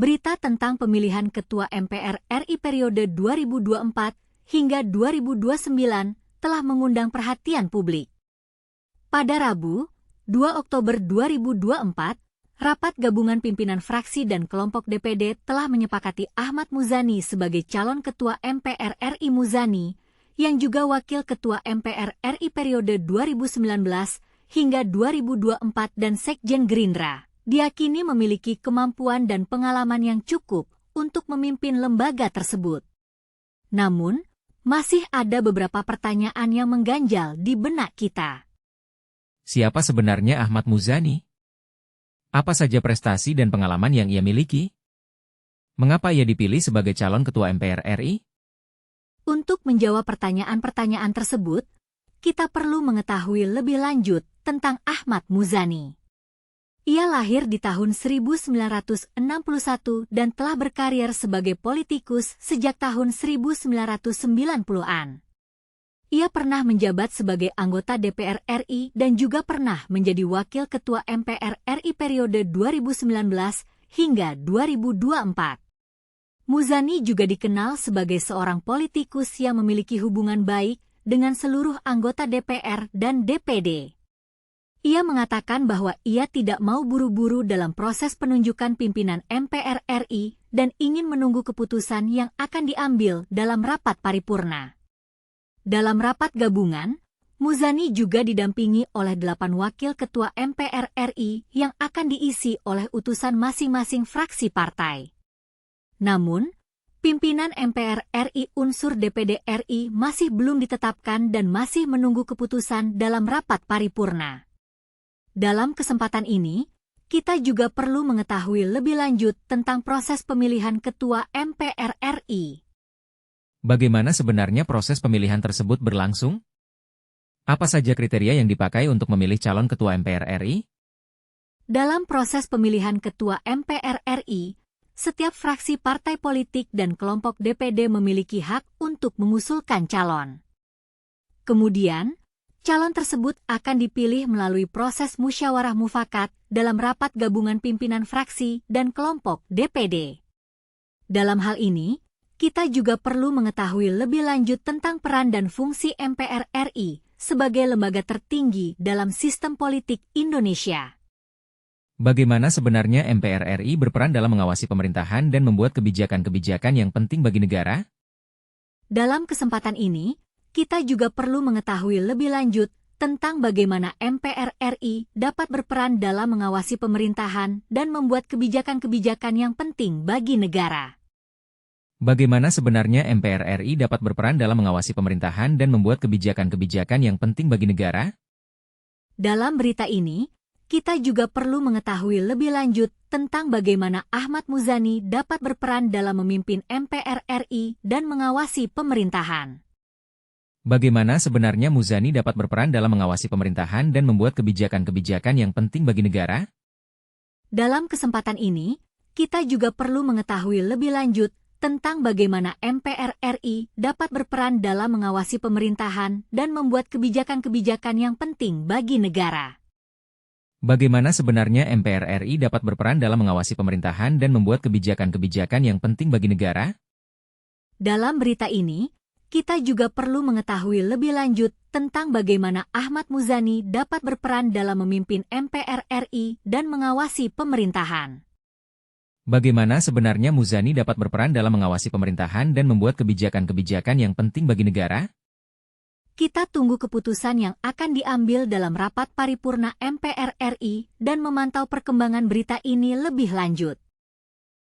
berita tentang pemilihan Ketua MPR RI periode 2024 hingga 2029 telah mengundang perhatian publik. Pada Rabu, 2 Oktober 2024, Rapat Gabungan Pimpinan Fraksi dan Kelompok DPD telah menyepakati Ahmad Muzani sebagai calon Ketua MPR RI. Muzani, yang juga Wakil Ketua MPR RI periode 2019 hingga 2024 dan Sekjen Gerindra, diyakini memiliki kemampuan dan pengalaman yang cukup untuk memimpin lembaga tersebut. Namun, masih ada beberapa pertanyaan yang mengganjal di benak kita. Siapa sebenarnya Ahmad Muzani? Apa saja prestasi dan pengalaman yang ia miliki? Mengapa ia dipilih sebagai calon Ketua MPR RI? Untuk menjawab pertanyaan-pertanyaan tersebut, kita perlu mengetahui lebih lanjut tentang Ahmad Muzani. Ia lahir di tahun 1961 dan telah berkarir sebagai politikus sejak tahun 1990-an. Ia pernah menjabat sebagai anggota DPR RI dan juga pernah menjadi Wakil Ketua MPR RI periode 2019 hingga 2024. Muzani juga dikenal sebagai seorang politikus yang memiliki hubungan baik dengan seluruh anggota DPR dan DPD. Ia mengatakan bahwa ia tidak mau buru-buru dalam proses penunjukan pimpinan MPR RI dan ingin menunggu keputusan yang akan diambil dalam rapat paripurna. Dalam rapat gabungan, Muzani juga didampingi oleh 8 wakil ketua MPR RI yang akan diisi oleh utusan masing-masing fraksi partai. Namun, pimpinan MPR RI unsur DPD RI masih belum ditetapkan dan masih menunggu keputusan dalam rapat paripurna. Dalam kesempatan ini, kita juga perlu mengetahui lebih lanjut tentang proses pemilihan ketua MPR RI. Bagaimana sebenarnya proses pemilihan tersebut berlangsung? Apa saja kriteria yang dipakai untuk memilih calon ketua MPR RI? Dalam proses pemilihan ketua MPR RI, setiap fraksi partai politik dan kelompok DPD memiliki hak untuk mengusulkan calon. Kemudian, calon tersebut akan dipilih melalui proses musyawarah mufakat dalam rapat gabungan pimpinan fraksi dan kelompok DPD. Dalam hal ini, kita juga perlu mengetahui lebih lanjut tentang peran dan fungsi MPR RI sebagai lembaga tertinggi dalam sistem politik Indonesia. Bagaimana sebenarnya MPR RI berperan dalam mengawasi pemerintahan dan membuat kebijakan-kebijakan yang penting bagi negara? Dalam kesempatan ini, kita juga perlu mengetahui lebih lanjut tentang bagaimana MPR RI dapat berperan dalam mengawasi pemerintahan dan membuat kebijakan-kebijakan yang penting bagi negara. Bagaimana sebenarnya MPR RI dapat berperan dalam mengawasi pemerintahan dan membuat kebijakan-kebijakan yang penting bagi negara? Dalam berita ini, kita juga perlu mengetahui lebih lanjut tentang bagaimana Ahmad Muzani dapat berperan dalam memimpin MPR RI dan mengawasi pemerintahan. Bagaimana sebenarnya Muzani dapat berperan dalam mengawasi pemerintahan dan membuat kebijakan-kebijakan yang penting bagi negara? Dalam kesempatan ini, kita juga perlu mengetahui lebih lanjut tentang bagaimana MPR RI dapat berperan dalam mengawasi pemerintahan dan membuat kebijakan-kebijakan yang penting bagi negara. Bagaimana sebenarnya MPR RI dapat berperan dalam mengawasi pemerintahan dan membuat kebijakan-kebijakan yang penting bagi negara? Dalam berita ini, kita juga perlu mengetahui lebih lanjut tentang bagaimana Ahmad Muzani dapat berperan dalam memimpin MPR RI dan mengawasi pemerintahan. Bagaimana sebenarnya Muzani dapat berperan dalam mengawasi pemerintahan dan membuat kebijakan-kebijakan yang penting bagi negara? Kita tunggu keputusan yang akan diambil dalam rapat paripurna MPR RI dan memantau perkembangan berita ini lebih lanjut.